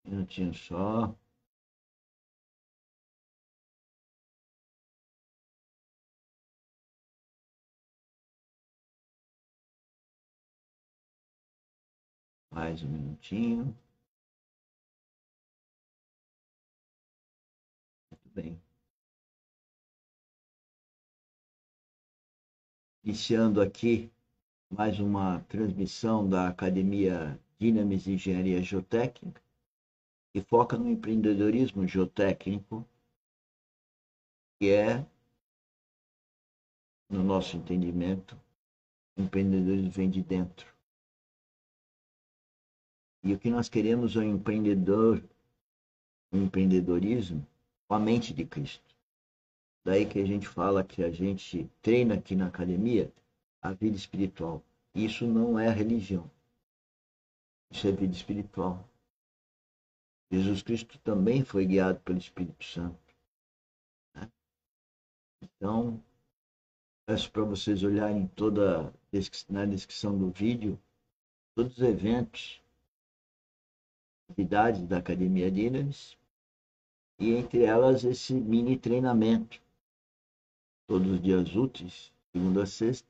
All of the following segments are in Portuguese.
Um minutinho só. Mais um minutinho. Muito bem. Iniciando aqui mais uma transmissão da Academia Dinamis Engenharia Geotécnica, que foca no empreendedorismo geotécnico, que é, no nosso entendimento, o empreendedorismo vem de dentro. E o que nós queremos é um empreendedorismo com a mente de Cristo. Daí que a gente fala que a gente treina aqui na academia a vida espiritual. Isso não é religião. Isso é vida espiritual. Jesus Cristo também foi guiado pelo Espírito Santo, né? Então, peço para vocês olharem na descrição do vídeo, todos os eventos, atividades da Academia Dinamis, e entre elas esse mini treinamento, todos os dias úteis, segunda a sexta.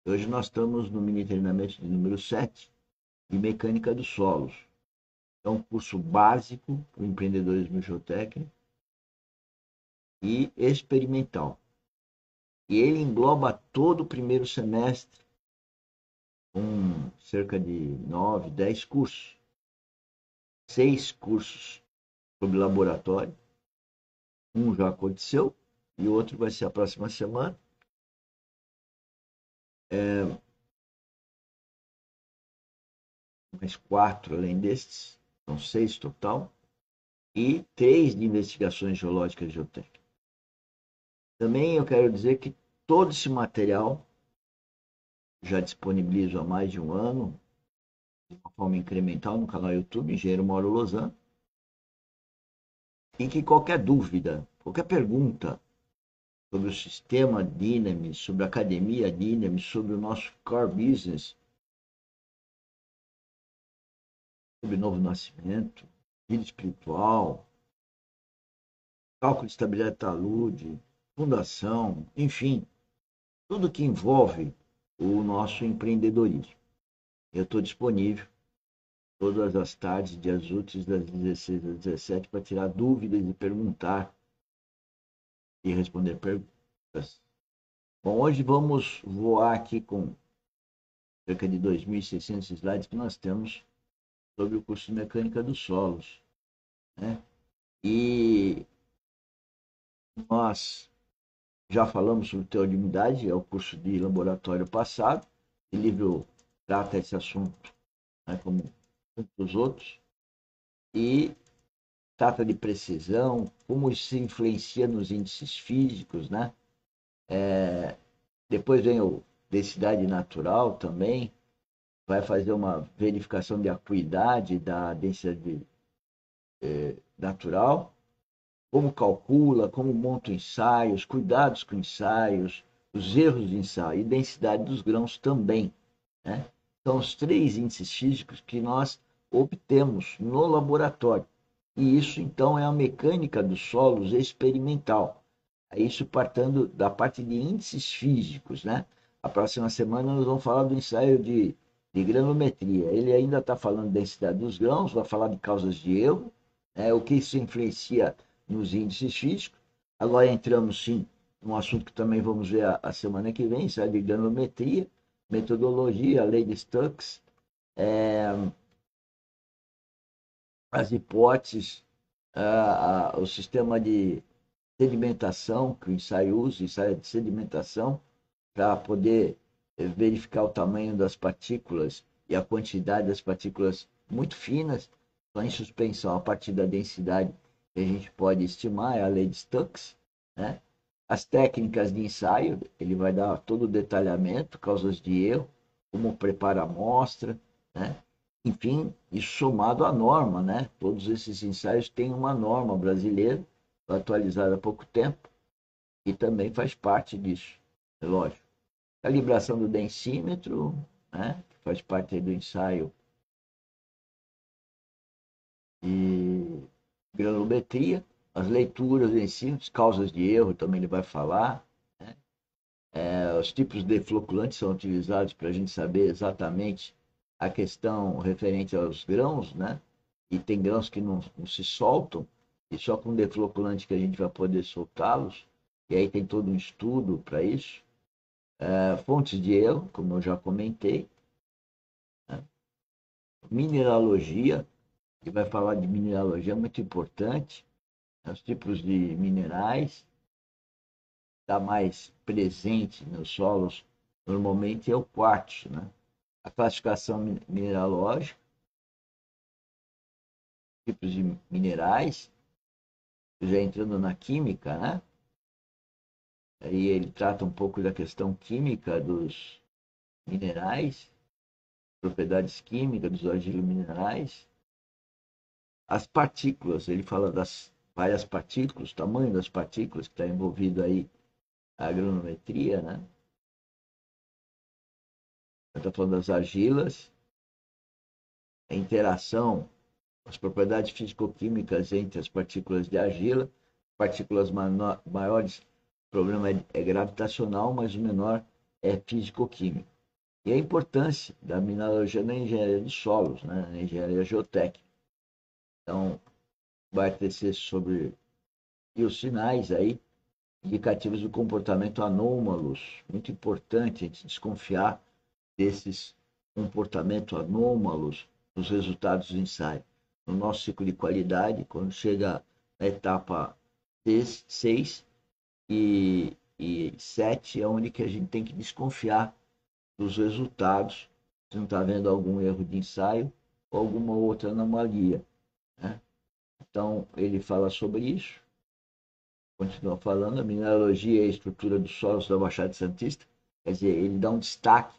Hoje nós estamos no mini treinamento de número 7, de mecânica dos solos. É um curso básico para o empreendedorismo geotécnico e experimental. E ele engloba todo o primeiro semestre, com cerca de 9, 10 cursos. 6 cursos sobre laboratório. Um já aconteceu e o outro vai ser a próxima semana. Mais 4 além destes, são 6 total. E 3 de investigações geológicas e geotécnicas. Também eu quero dizer que todo esse material já disponibilizo há mais de um ano, de uma forma incremental, no canal YouTube Engenheiro Mauro Lozano. E que qualquer dúvida, qualquer pergunta sobre o sistema Dinamis, sobre a academia Dinamis, sobre o nosso core business, sobre novo nascimento, vida espiritual, cálculo de estabilidade talude, fundação, enfim, tudo que envolve o nosso empreendedorismo. Eu estou disponível todas as tardes, dias úteis, das 16 às 17, para tirar dúvidas e perguntar e responder perguntas. Bom, hoje vamos voar aqui com cerca de 2.600 slides que nós temos sobre o curso de mecânica dos solos, né? E nós já falamos sobre teoria de umidade, é o curso de laboratório passado. O livro trata esse assunto, né, como tantos outros, e trata de precisão, como isso se influencia nos índices físicos, né? Depois vem o densidade natural também, vai fazer uma verificação de acuidade da densidade natural, como calcula, como monta o ensaio, os cuidados com ensaios, os erros de ensaio e densidade dos grãos também, né? São os 3 índices físicos que nós obtemos no laboratório. E isso, então, é a mecânica dos solos experimental. É isso partindo da parte de índices físicos, né? A próxima semana nós vamos falar do ensaio de granulometria. Ele ainda está falando da densidade dos grãos, vai falar de causas de erro, né? O que isso influencia nos índices físicos. Agora entramos, sim, num assunto que também vamos ver a semana que vem, ensaio de granulometria, metodologia, a lei de Stokes, as hipóteses, o sistema de sedimentação que o ensaio usa, o ensaio de sedimentação, para poder verificar o tamanho das partículas e a quantidade das partículas muito finas, só em suspensão a partir da densidade que a gente pode estimar, é a lei de Stokes, né? As técnicas de ensaio, ele vai dar todo o detalhamento, causas de erro, como prepara a amostra, né? Enfim, isso somado à norma, né? Todos esses ensaios têm uma norma brasileira, atualizada há pouco tempo, e também faz parte disso, é lógico. Calibração do densímetro, né? Que faz parte do ensaio, e granulometria, as leituras em si, as causas de erro também ele vai falar, né? Os tipos de floculantes são utilizados para a gente saber exatamente a questão referente aos grãos, né? E tem grãos que não se soltam, e só com defloculante que a gente vai poder soltá-los, e aí tem todo um estudo para isso. Fontes de erro, como eu já comentei, né? Mineralogia, que vai falar de mineralogia, muito importante, né? Os tipos de minerais, está mais presente nos solos, normalmente é o quartzo, né? A classificação mineralógica, tipos de minerais, já entrando na química, né? Aí ele trata um pouco da questão química dos minerais, propriedades químicas dos argilominerais. As partículas, ele fala das várias partículas, o tamanho das partículas que está envolvido aí a granulometria, né? Está falando das argilas, a interação, as propriedades físico-químicas entre as partículas de argila, partículas maiores, o problema é gravitacional, mas o menor é físico-químico. E a importância da mineralogia na engenharia de solos, né? Na engenharia geotécnica. Então, vai tecer sobre e os sinais aí indicativos do comportamento anômalos. Muito importante a gente desconfiar desses comportamentos anômalos nos resultados do ensaio. No nosso ciclo de qualidade, quando chega na etapa 6 e 7, é onde que a gente tem que desconfiar dos resultados, se não está havendo algum erro de ensaio ou alguma outra anomalia, né? Então, ele fala sobre isso, continua falando, a mineralogia e a estrutura dos solos da Baixada Santista, quer dizer, ele dá um destaque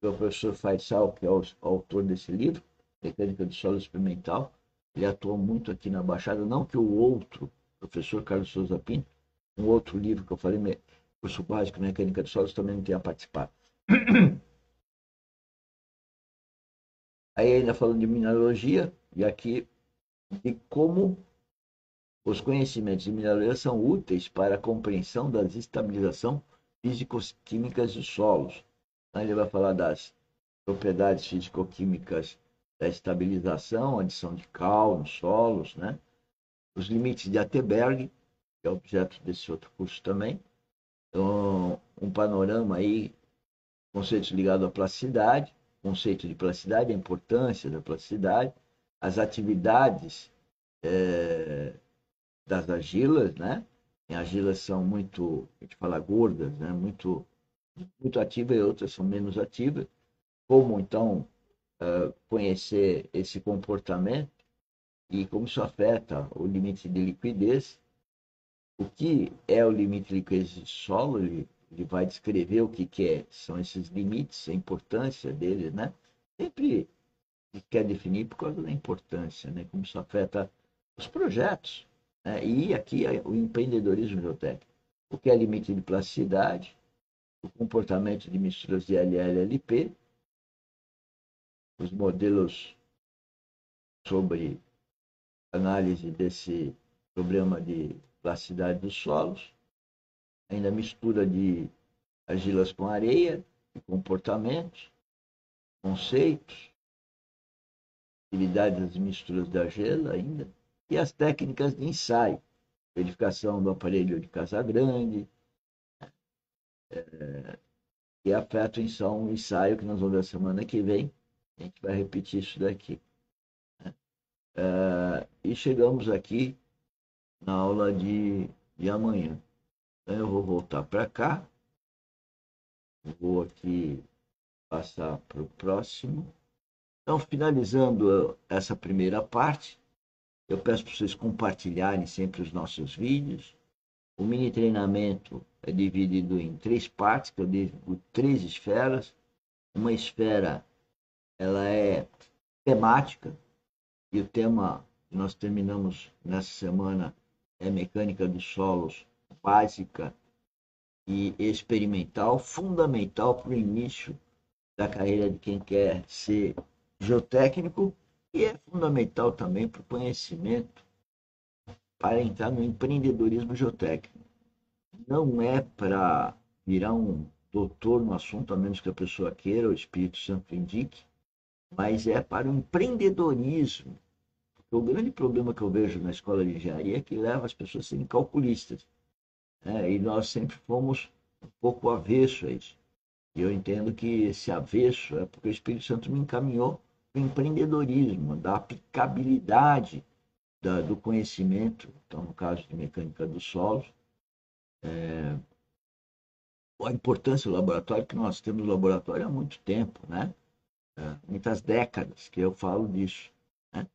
para o professor Faisal, que é o autor desse livro, Mecânica do Solo Experimental. Ele atuou muito aqui na Baixada, não que o outro, professor Carlos Souza Pinto, um outro livro que eu falei, curso básico Mecânica dos Solos, também não tenha participado. Aí ainda falando de mineralogia, e aqui de como os conhecimentos de mineralogia são úteis para a compreensão da estabilização físico-químicas dos solos. Então, ele vai falar das propriedades físico-químicas da estabilização, adição de cal nos solos, né? Os limites de Atterberg, que é objeto desse outro curso também. Então, um panorama aí, conceitos ligados à plasticidade, conceito de plasticidade, a importância da plasticidade, as atividades das argilas, né? As argilas são muito, a gente fala gordas, né? Muito ativas e outras são menos ativas. Como então conhecer esse comportamento e como isso afeta o limite de liquidez. O que é o limite de liquidez de solo? Ele vai descrever o que são esses limites, a importância deles, né? Sempre quer definir por causa da importância, né? Como isso afeta os projetos, né? E aqui o empreendedorismo geotécnico. O que é limite de plasticidade, o comportamento de misturas de LL-LP, os modelos sobre análise desse problema de plasticidade dos solos, ainda mistura de argilas com areia, de comportamentos, conceitos, atividades das misturas da argila ainda, e as técnicas de ensaio, verificação do aparelho de Casagrande, que afeta então o ensaio que nós vamos ver a semana que vem. A gente vai repetir isso daqui. E chegamos aqui na aula de amanhã. Então eu vou voltar para cá, vou aqui passar para o próximo. Então, finalizando essa primeira parte, eu peço para vocês compartilharem sempre os nossos vídeos. O mini treinamento é dividido em 3 partes, que eu digo 3 esferas. Uma esfera, ela é temática, e o tema que nós terminamos nessa semana é mecânica dos solos básica e experimental, fundamental para o início da carreira de quem quer ser geotécnico, e é fundamental também para o conhecimento para entrar no empreendedorismo geotécnico. Não é para virar um doutor no assunto, a menos que a pessoa queira, o Espírito Santo indique, mas é para o empreendedorismo. O grande problema que eu vejo na escola de engenharia é que leva as pessoas a serem calculistas, né? E nós sempre fomos um pouco avesso a isso. E eu entendo que esse avesso é porque o Espírito Santo me encaminhou para o empreendedorismo, da aplicabilidade do conhecimento, então no caso de mecânica dos solos, a importância do laboratório, que nós temos laboratório há muito tempo, né? Muitas décadas que eu falo disso, né?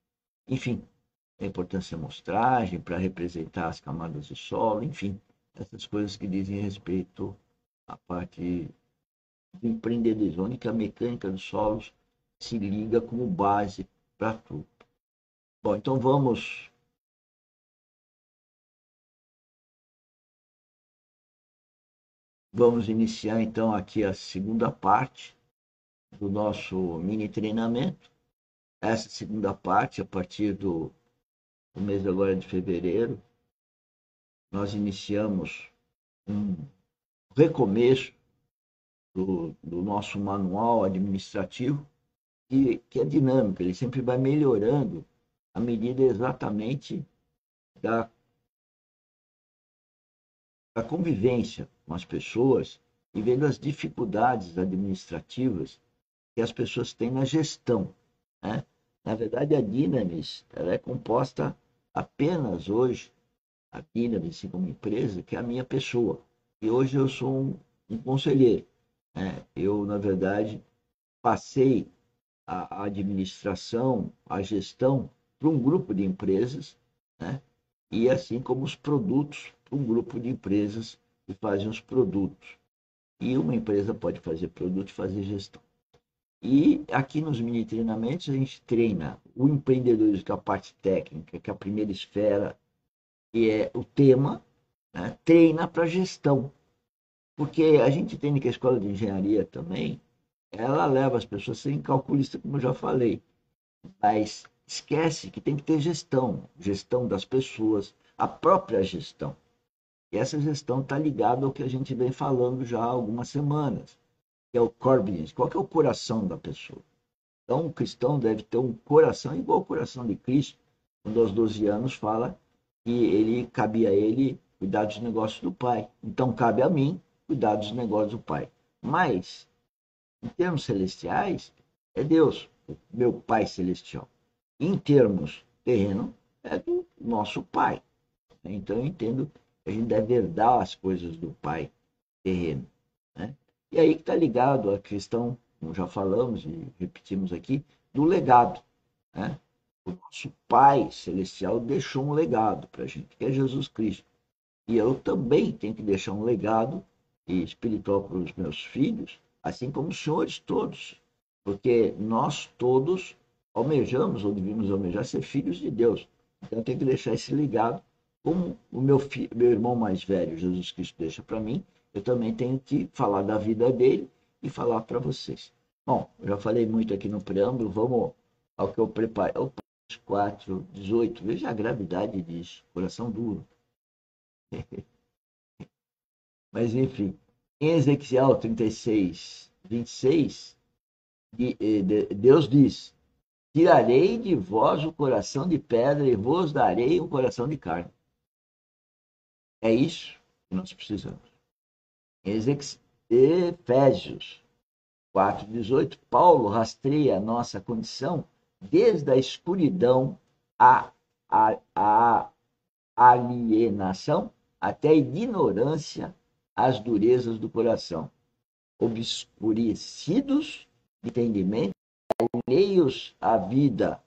Enfim, a importância da amostragem para representar as camadas de solo, enfim, essas coisas que dizem respeito à parte do empreendedorismo, onde que a mecânica dos solos se liga como base para tudo. Bom, então vamos iniciar então aqui a segunda parte do nosso mini treinamento. Essa segunda parte, a partir do mês agora de fevereiro, nós iniciamos um recomeço do nosso manual administrativo, que é dinâmico, ele sempre vai melhorando à medida exatamente da, da convivência com as pessoas e vendo as dificuldades administrativas que as pessoas têm na gestão, né? Na verdade, a Dynamis ela é composta apenas hoje, a Dynamis assim como empresa, que é a minha pessoa. E hoje eu sou um conselheiro, né? Eu, na verdade, passei a administração, a gestão para um grupo de empresas, né? E assim como os produtos para um grupo de empresas que fazem os produtos. E uma empresa pode fazer produto e fazer gestão. E aqui nos mini treinamentos a gente treina o empreendedorismo, que é a parte técnica, que é a primeira esfera, que é o tema, né? Treina para gestão. Porque a gente entende que a escola de engenharia também, ela leva as pessoas a serem calculistas, como eu já falei. Mas esquece que tem que ter gestão, gestão das pessoas, a própria gestão. E essa gestão está ligada ao que a gente vem falando já há algumas semanas, que é o core business. Qual que é o coração da pessoa? Então, o cristão deve ter um coração igual ao coração de Cristo, quando aos 12 anos fala que ele cabia a ele cuidar dos negócios do Pai. Então, cabe a mim cuidar dos negócios do Pai. Mas, em termos celestiais, é Deus, o meu Pai celestial. Em termos terreno, é do nosso Pai. Então, eu entendo que a gente deve herdar as coisas do Pai terreno, né? E aí que está ligado a questão, como já falamos e repetimos aqui, do legado, né? O nosso Pai Celestial deixou um legado para a gente, que é Jesus Cristo. E eu também tenho que deixar um legado espiritual para os meus filhos, assim como os senhores todos, porque nós todos almejamos, ou devíamos almejar, ser filhos de Deus. Então eu tenho que deixar esse legado, como o meu irmão mais velho, Jesus Cristo, deixa para mim, eu também tenho que falar da vida dele e falar para vocês. Bom, eu já falei muito aqui no preâmbulo, vamos ao que eu preparei. 4:18, veja a gravidade disso, coração duro. Mas enfim, em Ezequiel 36:26, Deus diz: tirarei de vós o coração de pedra e vos darei um coração de carne. É isso que nós precisamos. Em Efésios 4:18, Paulo rastreia a nossa condição desde a escuridão à alienação até a ignorância, às durezas do coração, obscurecidos de entendimento, alheios à vida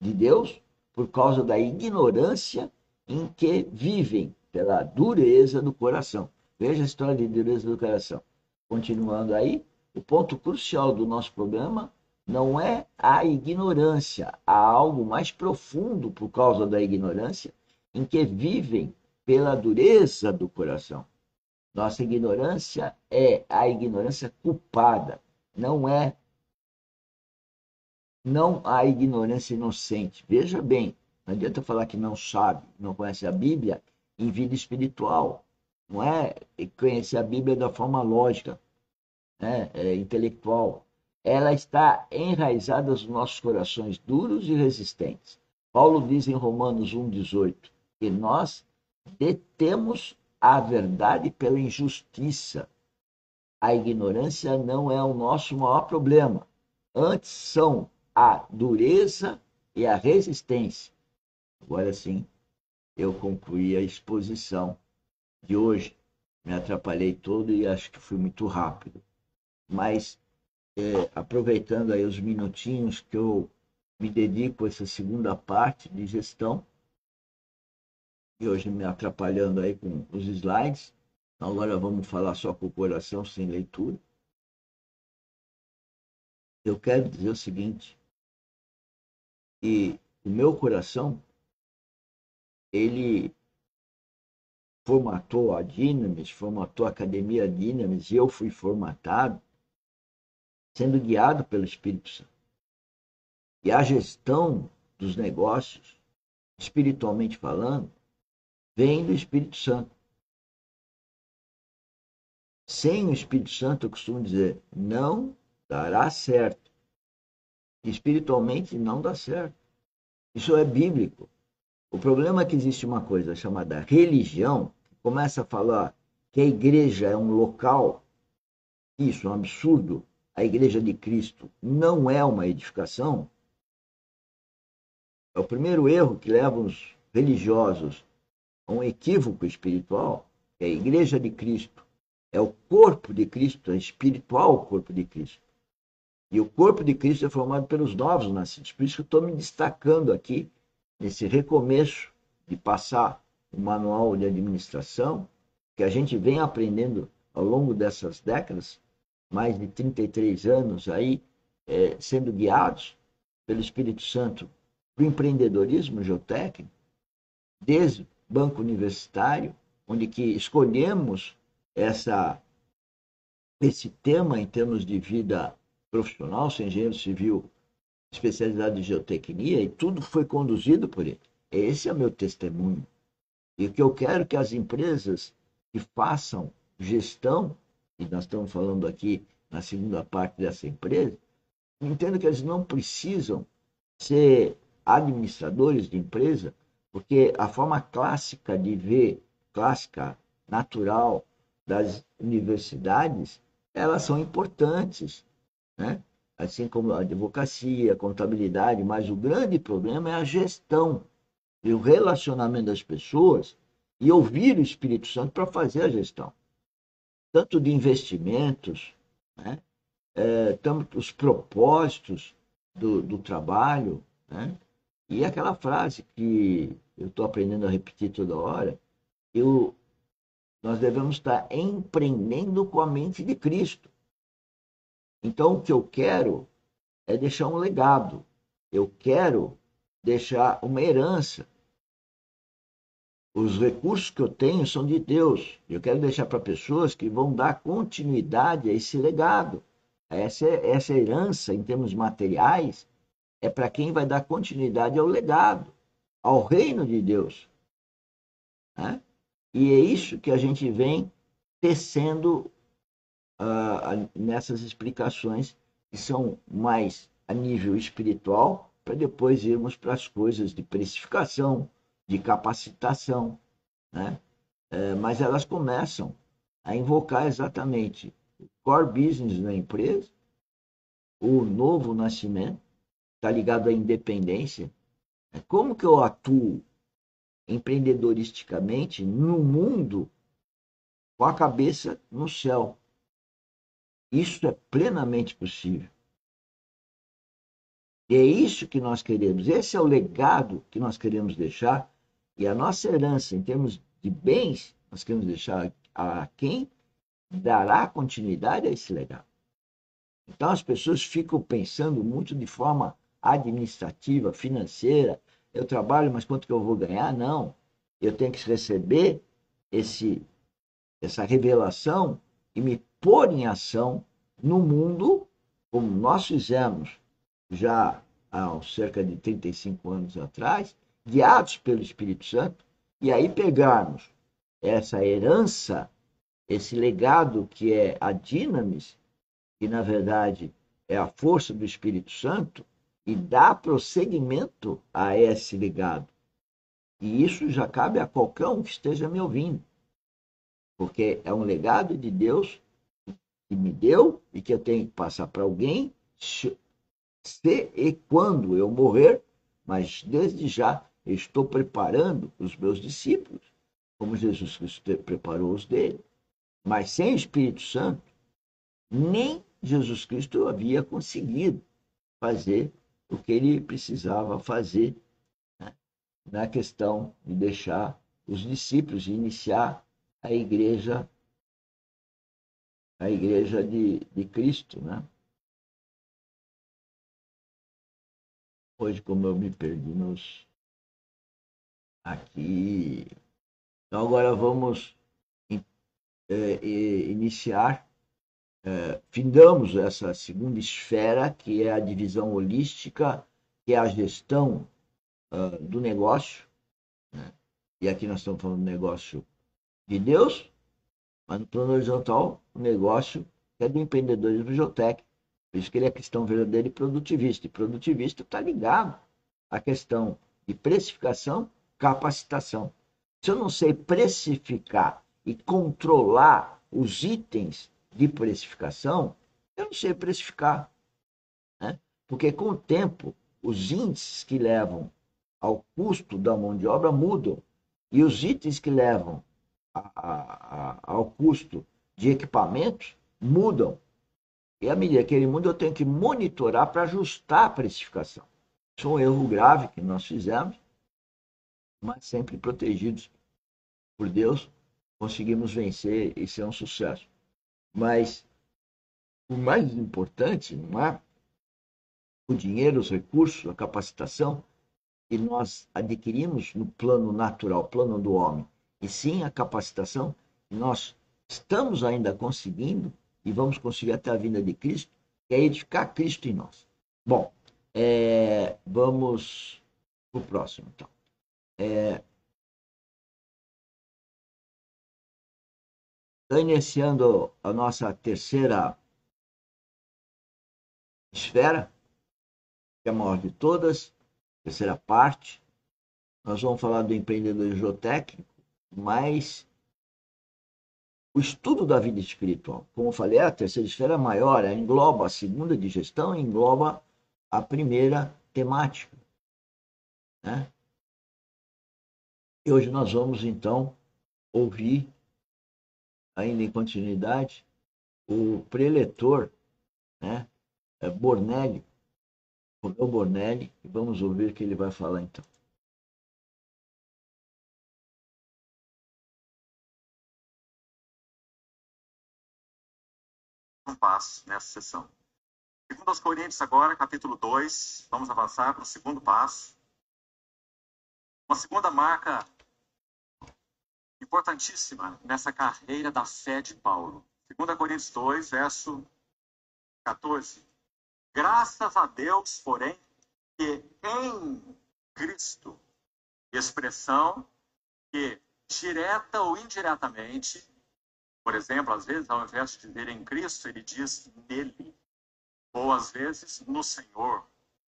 de Deus por causa da ignorância em que vivem pela dureza do coração. Veja a história de dureza do coração. Continuando aí, o ponto crucial do nosso problema não é a ignorância, há algo mais profundo por causa da ignorância em que vivem pela dureza do coração. Nossa ignorância é a ignorância culpada, não a ignorância inocente. Veja bem, Não adianta falar que não sabe, não conhece a Bíblia em vida espiritual. Não é conhecer a Bíblia da forma lógica, né? Intelectual. Ela está enraizada nos nossos corações duros e resistentes. Paulo diz em Romanos 1,18 que nós detemos a verdade pela injustiça. A ignorância não é o nosso maior problema. Antes são a dureza e a resistência. Agora sim, eu concluí a exposição de hoje. Me atrapalhei todo e acho que fui muito rápido. Mas, aproveitando aí os minutinhos que eu me dedico a essa segunda parte de gestão, e hoje me atrapalhando aí com os slides, então agora vamos falar só com o coração, sem leitura. Eu quero dizer o seguinte, que o meu coração, ele formatou a Dynamis, formatou a Academia Dynamis, e eu fui formatado sendo guiado pelo Espírito Santo. E a gestão dos negócios, espiritualmente falando, vem do Espírito Santo. Sem o Espírito Santo, eu costumo dizer, não dará certo. Espiritualmente não dá certo. Isso é bíblico. O problema é que existe uma coisa chamada religião, que começa a falar que a igreja é um local. Isso é um absurdo. A igreja de Cristo não é uma edificação. É o primeiro erro que leva os religiosos a um equívoco espiritual. Que a igreja de Cristo é o corpo de Cristo, é espiritual corpo de Cristo. E o corpo de Cristo é formado pelos novos nascidos. Por isso que eu estou me destacando aqui, nesse recomeço de passar o manual de administração, que a gente vem aprendendo ao longo dessas décadas, mais de 33 anos aí, sendo guiados pelo Espírito Santo para o empreendedorismo geotécnico, desde banco universitário, onde que escolhemos esse tema em termos de vida profissional, sou engenheiro civil, especialidade em geotecnia, e tudo foi conduzido por ele. Esse é o meu testemunho. E o que eu quero é que as empresas que façam gestão, e nós estamos falando aqui na segunda parte dessa empresa, entendam que eles não precisam ser administradores de empresa, porque a forma clássica de ver, clássica, natural, das universidades, elas são importantes, né? Assim como a advocacia, a contabilidade, mas o grande problema é a gestão e o relacionamento das pessoas e ouvir o Espírito Santo para fazer a gestão, tanto de investimentos, né? Tanto os propósitos do trabalho, né? E aquela frase que eu estou aprendendo a repetir toda hora, nós devemos estar empreendendo com a mente de Cristo. Então, o que eu quero é deixar um legado. Eu quero deixar uma herança. Os recursos que eu tenho são de Deus. Eu quero deixar para pessoas que vão dar continuidade a esse legado. Essa herança, em termos materiais, é para quem vai dar continuidade ao legado, ao reino de Deus, né? E é isso que a gente vem tecendo nessas explicações que são mais a nível espiritual, para depois irmos para as coisas de precificação, de capacitação, né? Mas elas começam a invocar exatamente o core business da empresa, o novo nascimento, está ligado à independência. Como que eu atuo empreendedoristicamente no mundo com a cabeça no céu? Isso é plenamente possível. E é isso que nós queremos. Esse é o legado que nós queremos deixar. E a nossa herança, em termos de bens, nós queremos deixar a quem dará continuidade a esse legado. Então, as pessoas ficam pensando muito de forma administrativa, financeira. Eu trabalho, mas quanto que eu vou ganhar? Não. Eu tenho que receber essa revelação e me pôr em ação no mundo, como nós fizemos já há cerca de 35 anos atrás, guiados pelo Espírito Santo, e aí pegarmos essa herança, esse legado que é a Dinamis, que na verdade é a força do Espírito Santo, e dar prosseguimento a esse legado. E isso já cabe a qualquer um que esteja me ouvindo, porque é um legado de Deus que me deu e que eu tenho que passar para alguém se e quando eu morrer, mas desde já eu estou preparando os meus discípulos, como Jesus Cristo preparou os dele. Mas sem o Espírito Santo, nem Jesus Cristo havia conseguido fazer o que ele precisava fazer, né, na questão de deixar os discípulos e iniciar a igreja de Cristo, né? Hoje, como eu me perdi aqui. Então, agora vamos iniciar, findamos essa segunda esfera, que é a divisão holística, que é a gestão do negócio, né? E aqui nós estamos falando do negócio de Deus, mas no plano horizontal, o negócio é do empreendedorismo Jotec. Por isso que ele é cristão verdadeiro e produtivista. E produtivista está ligado à questão de precificação, capacitação. Se eu não sei precificar e controlar os itens de precificação, eu não sei precificar, né? Porque com o tempo, os índices que levam ao custo da mão de obra mudam. E os itens que levam ao custo de equipamentos mudam. E à medida que ele muda, eu tenho que monitorar para ajustar a precificação. Isso é um erro grave que nós fizemos, mas sempre protegidos por Deus, conseguimos vencer e ser um sucesso. Mas o mais importante não é o dinheiro, os recursos, a capacitação que nós adquirimos no plano natural, plano do homem, e sim a capacitação que nós estamos ainda conseguindo e vamos conseguir até a vinda de Cristo, que é edificar Cristo em nós. Bom, vamos para o próximo, então. Estou iniciando a nossa terceira esfera, que é a maior de todas, terceira parte. Nós vamos falar do empreendedorismo geotécnico, mas o estudo da vida espiritual, como eu falei, a terceira esfera maior, engloba a segunda de gestão e engloba a primeira temática, né? E hoje nós vamos, então, ouvir, ainda em continuidade, o preletor, né, Bornelli, Romeu Bornelli, e vamos ouvir o que ele vai falar, então. Um passo nessa sessão. Segundo aos Coríntios agora, capítulo 2, vamos avançar para o segundo passo. Uma segunda marca importantíssima nessa carreira da fé de Paulo. 2 Coríntios 2, verso 14. Graças a Deus, porém, que em Cristo, expressão que, direta ou indiretamente, por exemplo, às vezes, ao invés de dizer em Cristo, ele diz nele, ou às vezes no Senhor,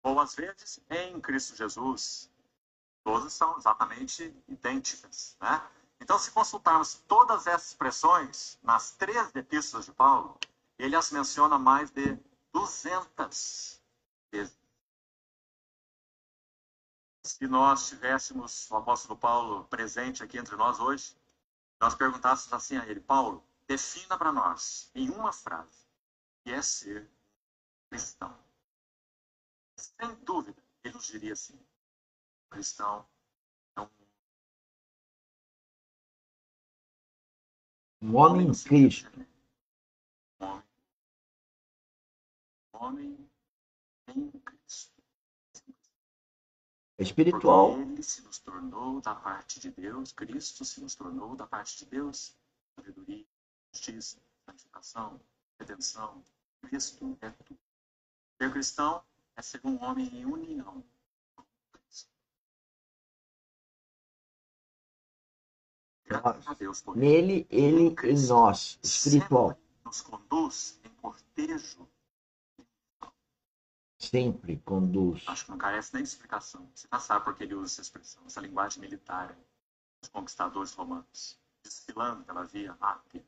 ou às vezes em Cristo Jesus. Todas são exatamente idênticas, né? Então, se consultarmos todas essas expressões nas 3 epístolas de Paulo, ele as menciona mais de 200 vezes. Se nós tivéssemos o apóstolo Paulo presente aqui entre nós hoje, nós perguntássemos assim a ele: Paulo, defina para nós, em uma frase, o que é ser cristão. Sem dúvida, ele nos diria assim: cristão é um homem em Cristo. Homem em Cristo. Espiritual. Porque ele se nos tornou da parte de Deus, Cristo se nos tornou da parte de Deus, sabedoria, justiça, santificação, redenção. Cristo é tudo. Ser cristão é ser um homem em união com Cristo. Graças a Deus por Nele, ele em nós, espiritual. Nos conduz em cortejo. Sempre conduz. Acho que não carece nem de explicação. Você já sabe por que ele usa essa expressão, essa linguagem militar dos conquistadores romanos, desfilando pela via láctea,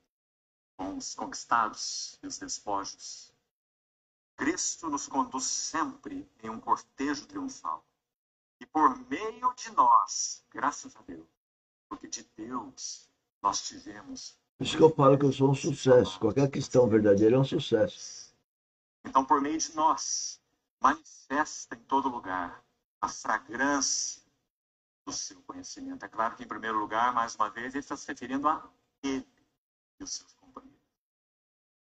com os conquistados e os despojos. Cristo nos conduz sempre em um cortejo triunfal. E por meio de nós, graças a Deus, porque de Deus nós tivemos. Por isso que eu falo que eu sou um sucesso. Qualquer questão verdadeira é um sucesso. Então, por meio de nós, manifesta em todo lugar a fragrância do seu conhecimento. É claro que, em primeiro lugar, mais uma vez, ele está se referindo a ele e os seus companheiros.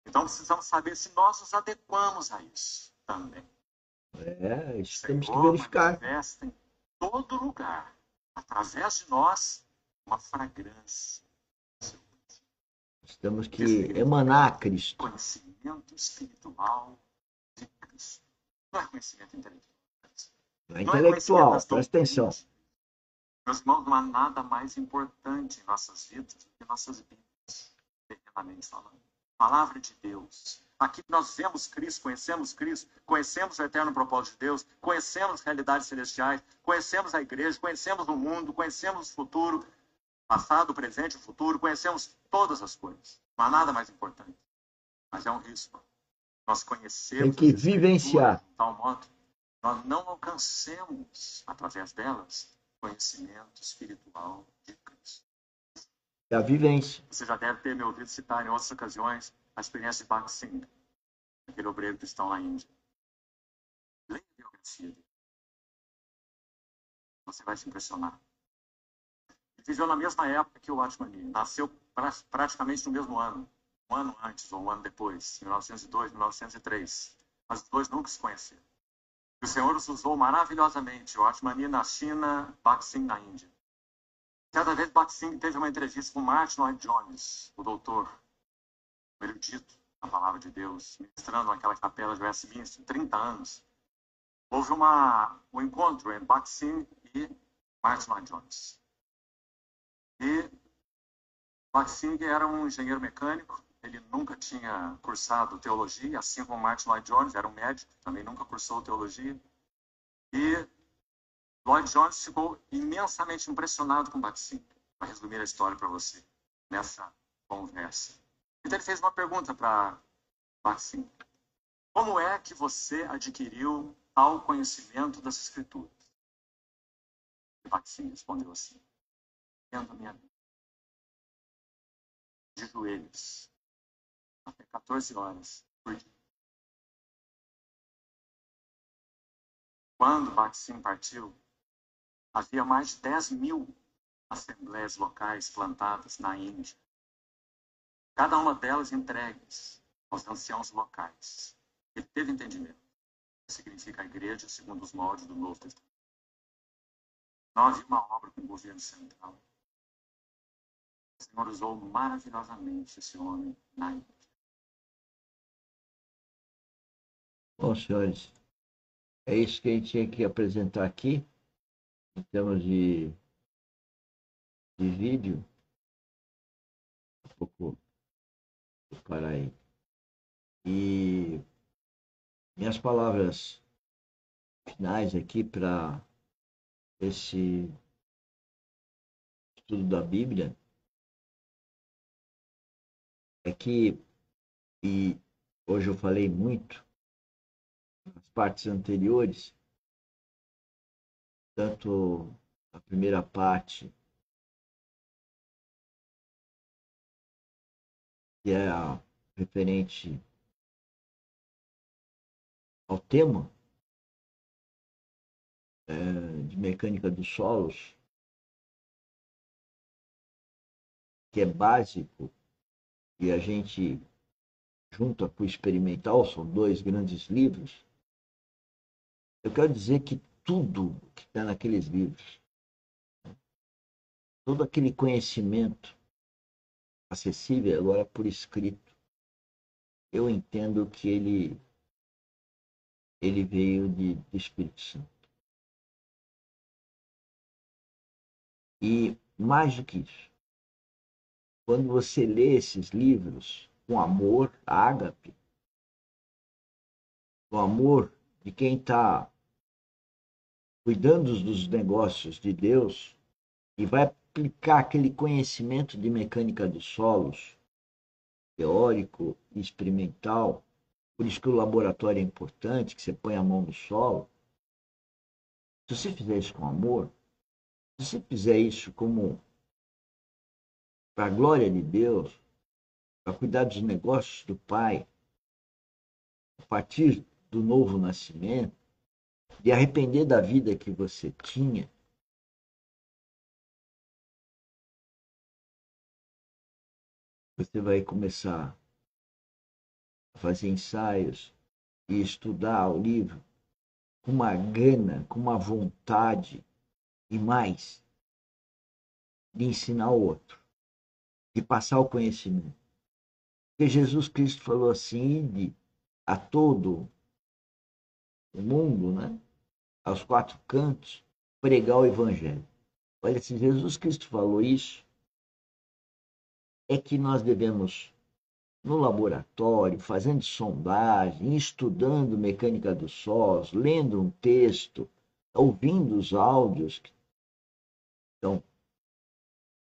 Então, precisamos saber se nós nos adequamos a isso também. Isso temos que verificar. Manifesta em todo lugar, através de nós, uma fragrância. Temos que emanar Cristo. Conhecimento espiritual de Cristo. Não é conhecimento intelectual. É intelectual, presta atenção. Meus irmãos, não há nada mais importante em nossas vidas do que nossas vidas, terrenamente falando. Palavra de Deus. Aqui nós vemos Cristo, conhecemos o eterno propósito de Deus, conhecemos realidades celestiais, conhecemos a igreja, conhecemos o mundo, conhecemos o futuro, passado, presente, o futuro, conhecemos todas as coisas. Não há nada mais importante. Mas é um risco. Nós conhecemos. Tem que vivenciar. De tal modo, nós não alcancemos, através delas, conhecimento espiritual de Cristo. É a vivência. Você já deve ter me ouvido citar em outras ocasiões a experiência de Bhakt Singh, aquele obreiro cristão na Índia. Leia a biografia dele. Você vai se impressionar. Ele viveu na mesma época que o Watchmani. Nasceu praticamente no mesmo ano. Um ano antes ou um ano depois, em 1902, 1903. Mas os dois nunca se conheceram. E o Senhor os usou maravilhosamente. O Watchmani na China, Bhakt Singh na Índia. Cada vez Bhakt Singh teve uma entrevista com Martin Lloyd Jones, o doutor, o erudito na palavra de Deus, ministrando naquela capela de Westminster, 30 anos. Houve um encontro entre Bhakt Singh e Martin Lloyd Jones. E Bhakt Singh era um engenheiro mecânico, ele nunca tinha cursado teologia, assim como Martin Lloyd Jones, era um médico, também nunca cursou teologia. E Lloyd Jones ficou imensamente impressionado com Bhakt Singh, para resumir a história para você, nessa conversa. Então ele fez uma pergunta para Bhakt Singh. Como é que você adquiriu tal conhecimento das Escrituras? E Bhakt Singh respondeu assim, lendo a minha Bíblia, de joelhos, até 14 horas por dia. Quando Bhakt Singh partiu, havia mais de 10.000 assembleias locais plantadas na Índia. Cada uma delas entregues aos anciãos locais. Ele teve entendimento. Que significa a igreja segundo os moldes do Novo Testamento. Não havia uma obra com o governo central. O Senhor usou maravilhosamente esse homem na Índia. Bom, senhores, é isso que a gente tinha que apresentar aqui, em termos de vídeo. Um pouco, vou parar aí. E minhas palavras finais aqui para esse estudo da Bíblia é que, e hoje eu falei muito nas partes anteriores, tanto a primeira parte, que é a referente ao tema de mecânica dos solos, que é básico, e a gente junta com o experimental, são dois grandes livros. Eu quero dizer que tudo que está naqueles livros, todo aquele conhecimento acessível agora por escrito, eu entendo que ele veio do Espírito Santo. E mais do que isso, quando você lê esses livros com amor, ágape, com amor de quem está cuidando dos negócios de Deus e vai aplicar aquele conhecimento de mecânica dos solos, teórico e experimental, por isso que o laboratório é importante, que você põe a mão no solo. Se você fizer isso com amor, se você fizer isso como para a glória de Deus, para cuidar dos negócios do Pai, a partir do novo nascimento, de arrepender da vida que você tinha, você vai começar a fazer ensaios e estudar o livro com uma gana, com uma vontade e mais de ensinar o outro, de passar o conhecimento. Porque Jesus Cristo falou assim, de a todo o mundo, né? Aos quatro cantos, pregar o evangelho. Olha, se Jesus Cristo falou isso, é que nós devemos, no laboratório, fazendo sondagem, estudando mecânica dos solos, lendo um texto, ouvindo os áudios que estão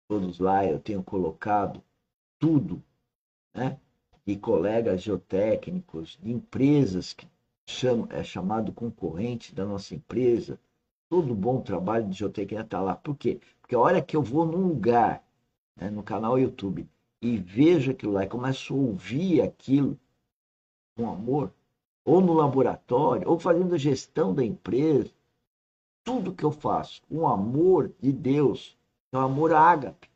todos lá, eu tenho colocado tudo, né? De colegas geotécnicos, de empresas que é chamado concorrente da nossa empresa. Todo bom trabalho de geotecnia está lá. Por quê? Porque a hora que eu vou num lugar, né, no canal YouTube, e vejo aquilo lá e começo a ouvir aquilo com amor, ou no laboratório, ou fazendo gestão da empresa, tudo que eu faço com amor de Deus, é o amor ágape,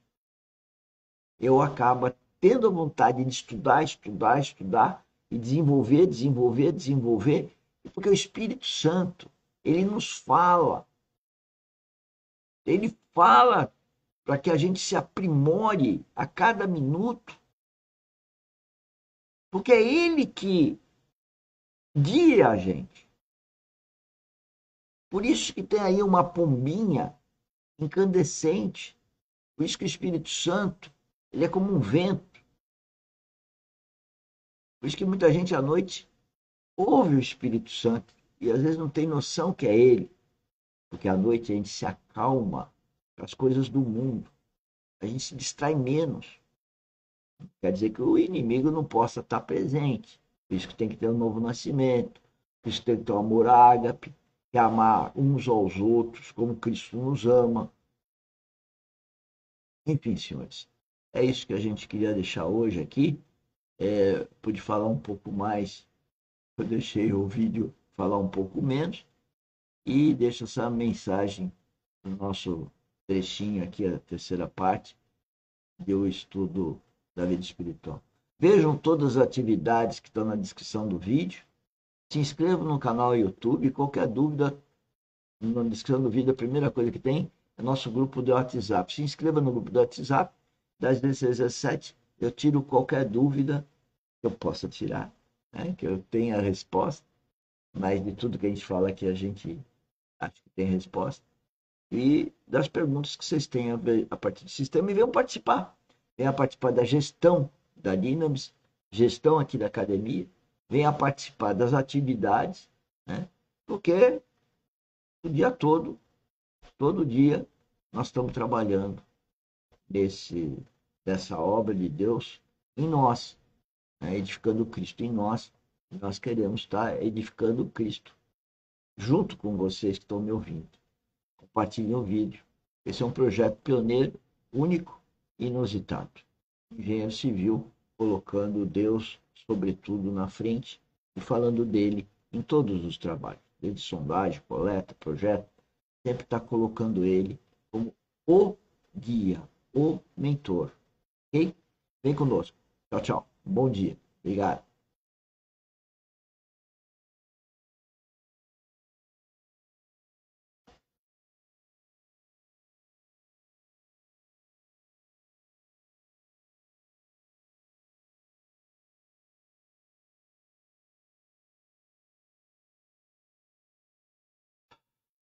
eu acabo tendo a vontade de estudar, estudar, estudar e desenvolver, desenvolver, desenvolver, porque o Espírito Santo, ele nos fala, ele fala para que a gente se aprimore a cada minuto, porque é ele que guia a gente. Por isso que tem aí uma pombinha incandescente, por isso que o Espírito Santo, ele é como um vento. Por isso que muita gente à noite ouve o Espírito Santo e às vezes não tem noção que é ele, porque à noite a gente se acalma para as coisas do mundo, a gente se distrai menos. Quer dizer que o inimigo não possa estar presente. Por isso que tem que ter um novo nascimento, por isso que tem que ter um amor ágape, que é amar uns aos outros como Cristo nos ama. Enfim, senhores, é isso que a gente queria deixar hoje aqui. Pude falar um pouco mais, eu deixei o vídeo falar um pouco menos, e deixo essa mensagem no nosso trechinho aqui, a terceira parte do estudo da vida espiritual. Vejam todas as atividades que estão na descrição do vídeo. Se inscrevam no canal YouTube. Qualquer dúvida, na descrição do vídeo, a primeira coisa que tem é nosso grupo do WhatsApp. Se inscreva no grupo do WhatsApp. Das 16 às 7, eu tiro qualquer dúvida que eu possa tirar, né? Que eu tenha a resposta. Mas de tudo que a gente fala aqui, a gente acha que tem resposta. E das perguntas que vocês têm a partir do sistema, e venham participar. Venha participar da gestão da Dynamis, gestão aqui da academia, venha participar das atividades, né? Porque o dia todo dia, nós estamos trabalhando dessa obra de Deus em nós, né? Edificando Cristo em nós. Nós queremos estar edificando Cristo junto com vocês que estão me ouvindo. Compartilhem o vídeo. Esse é um projeto pioneiro, único e inusitado. Engenheiro civil colocando Deus, sobretudo, na frente e falando dele em todos os trabalhos, desde sondagem, coleta, projeto, sempre está colocando ele como o guia, o mentor. Ok? Vem conosco. Tchau, tchau. Bom dia. Obrigado.